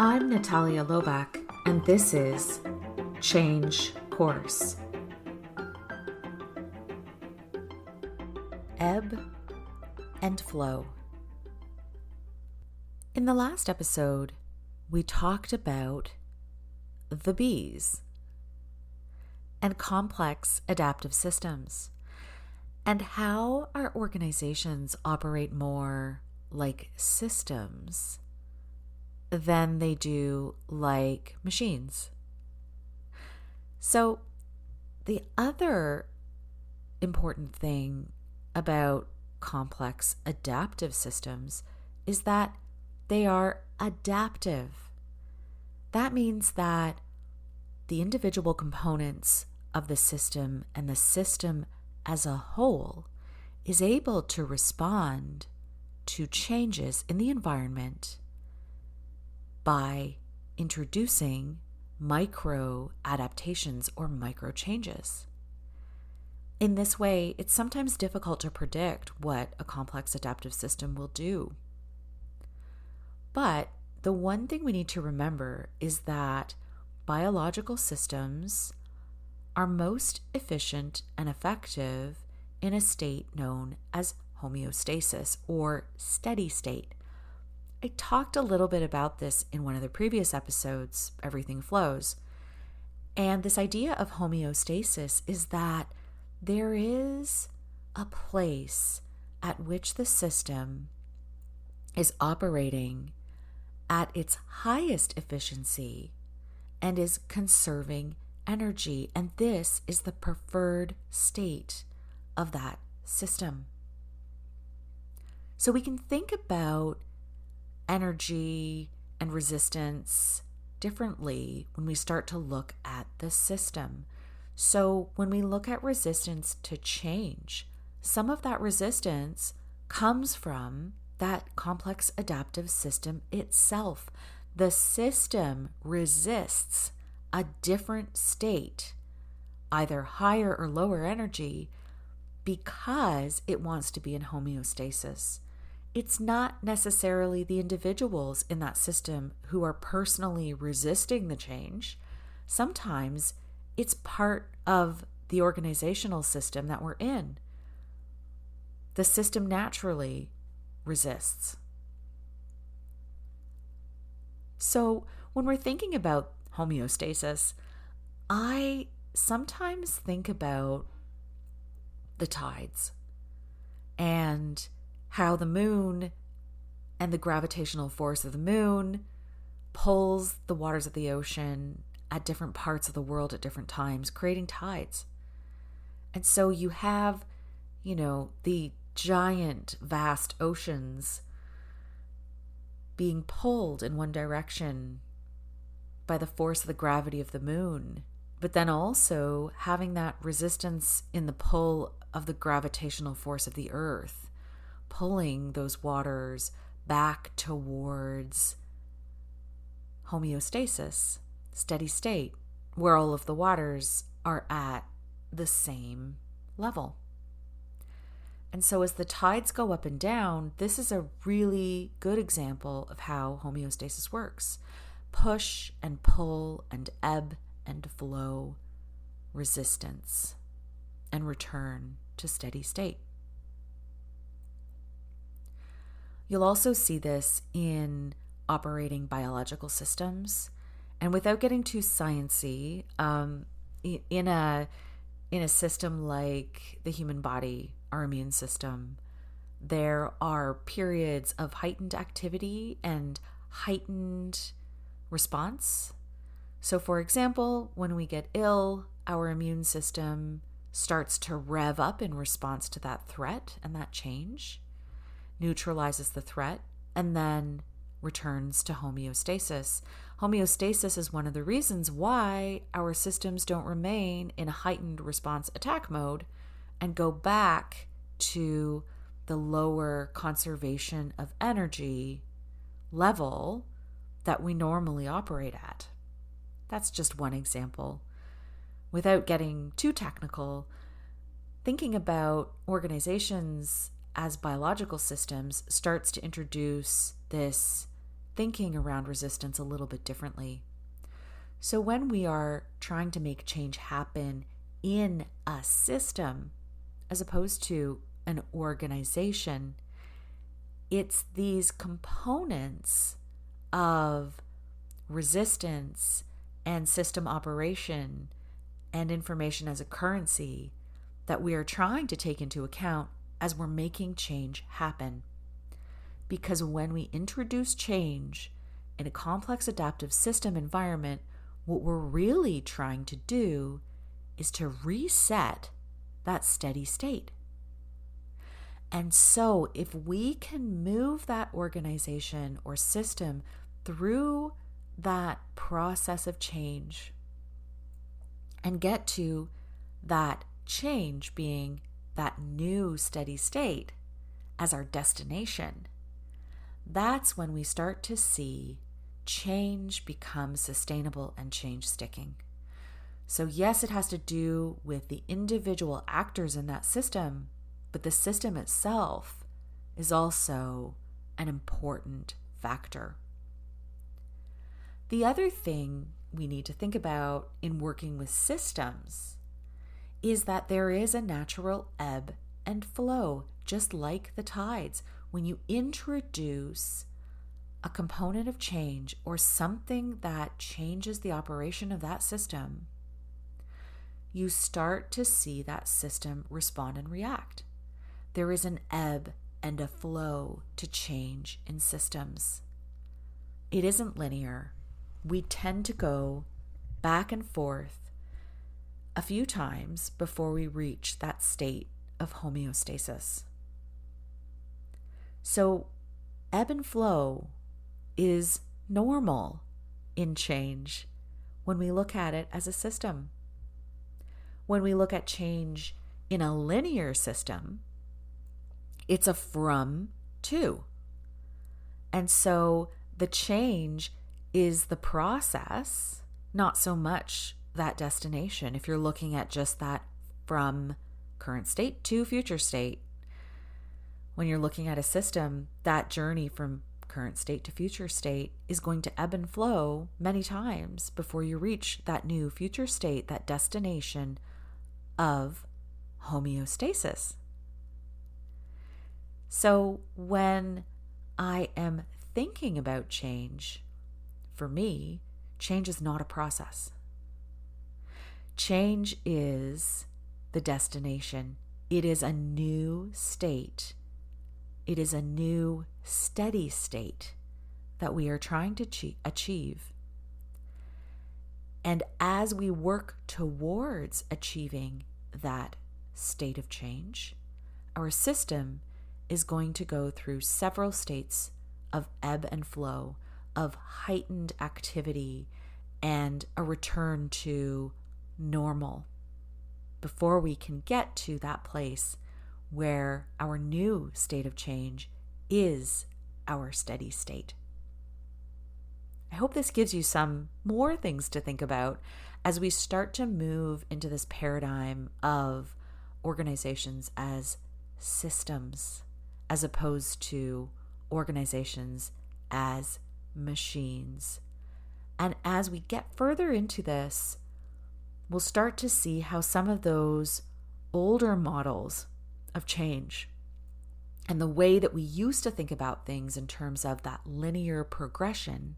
I'm Natalia Loback, and this is Change Course. Ebb and flow. In the last episode, we talked about the bees and complex adaptive systems and how our organizations operate more like systems than they do like machines. So the other important thing about complex adaptive systems is that they are adaptive. That means that the individual components of the system and the system as a whole is able to respond to changes in the environment by introducing micro adaptations or micro changes. In this way, it's sometimes difficult to predict what a complex adaptive system will do. But the one thing we need to remember is that biological systems are most efficient and effective in a state known as homeostasis or steady state. I talked a little bit about this in one of the previous episodes, Everything Flows. And this idea of homeostasis is that there is a place at which the system is operating at its highest efficiency and is conserving energy. And this is the preferred state of that system. So we can think about energy and resistance differently when we start to look at the system. So when we look at resistance to change, some of that resistance comes from that complex adaptive system itself. The system resists a different state, either higher or lower energy, because it wants to be in homeostasis. It's not necessarily the individuals in that system who are personally resisting the change. Sometimes it's part of the organizational system that we're in. The system naturally resists. So when we're thinking about homeostasis, I sometimes think about the tides and how the moon and the gravitational force of the moon pulls the waters of the ocean at different parts of the world at different times, creating tides. And so you have, the giant, vast oceans being pulled in one direction by the force of the gravity of the moon, but then also having that resistance in the pull of the gravitational force of the earth, pulling those waters back towards homeostasis, steady state, where all of the waters are at the same level. And so as the tides go up and down, this is a really good example of how homeostasis works. Push and pull and ebb and flow, resistance, and return to steady state. You'll also see this in operating biological systems. And without getting too sciencey, in a system like the human body, our immune system, there are periods of heightened activity and heightened response. So for example, when we get ill, our immune system starts to rev up in response to that threat and that change, neutralizes the threat, and then returns to homeostasis. Homeostasis is one of the reasons why our systems don't remain in a heightened response attack mode and go back to the lower conservation of energy level that we normally operate at. That's just one example. Without getting too technical, thinking about organizations as biological systems starts to introduce this thinking around resistance a little bit differently. So when we are trying to make change happen in a system, as opposed to an organization, it's these components of resistance and system operation and information as a currency that we are trying to take into account as we're making change happen. Because when we introduce change in a complex adaptive system environment, what we're really trying to do is to reset that steady state. And so if we can move that organization or system through that process of change and get to that change being that new steady state as our destination, that's when we start to see change become sustainable and change sticking. So yes, it has to do with the individual actors in that system, but the system itself is also an important factor. The other thing we need to think about in working with systems is that there is a natural ebb and flow, just like the tides. When you introduce a component of change or something that changes the operation of that system, you start to see that system respond and react. There is an ebb and a flow to change in systems. It isn't linear. We tend to go back and forth a few times before we reach that state of homeostasis. So ebb and flow is normal in change when we look at it as a system. When we look at change in a linear system, it's a from to. And so the change is the process, not so much that destination. If you're looking at just that from current state to future state, when you're looking at a system, that journey from current state to future state is going to ebb and flow many times before you reach that new future state, that destination of homeostasis. So when I am thinking about change, for me, change is not a process. Change is the destination. It is a new state. It is a new steady state that we are trying to achieve. And as we work towards achieving that state of change, our system is going to go through several states of ebb and flow, of heightened activity, and a return to normal before we can get to that place where our new state of change is our steady state. I hope this gives you some more things to think about as we start to move into this paradigm of organizations as systems, as opposed to organizations as machines. And as we get further into this, we'll start to see how some of those older models of change and the way that we used to think about things in terms of that linear progression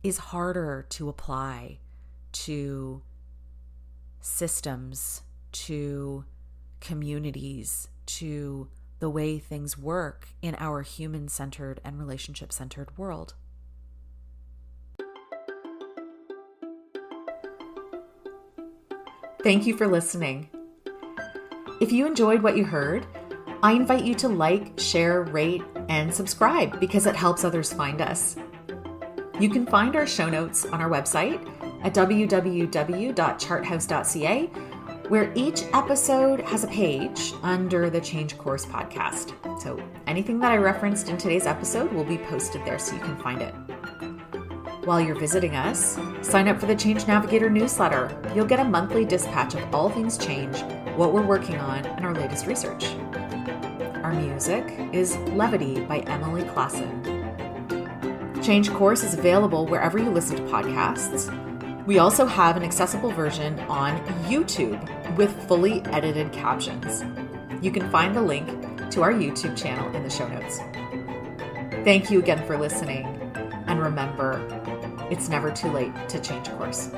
is harder to apply to systems, to communities, to the way things work in our human-centered and relationship-centered world. Thank you for listening. If you enjoyed what you heard, I invite you to like, share, rate, and subscribe because it helps others find us. You can find our show notes on our website at www.charthouse.ca, where each episode has a page under the Change Course podcast. So anything that I referenced in today's episode will be posted there so you can find it. While you're visiting us, sign up for the Change Navigator newsletter. You'll get a monthly dispatch of all things change, what we're working on, and our latest research. Our music is Levity by Emily Klassen. Change Course is available wherever you listen to podcasts. We also have an accessible version on YouTube with fully edited captions. You can find the link to our YouTube channel in the show notes. Thank you again for listening, and remember, it's never too late to change course.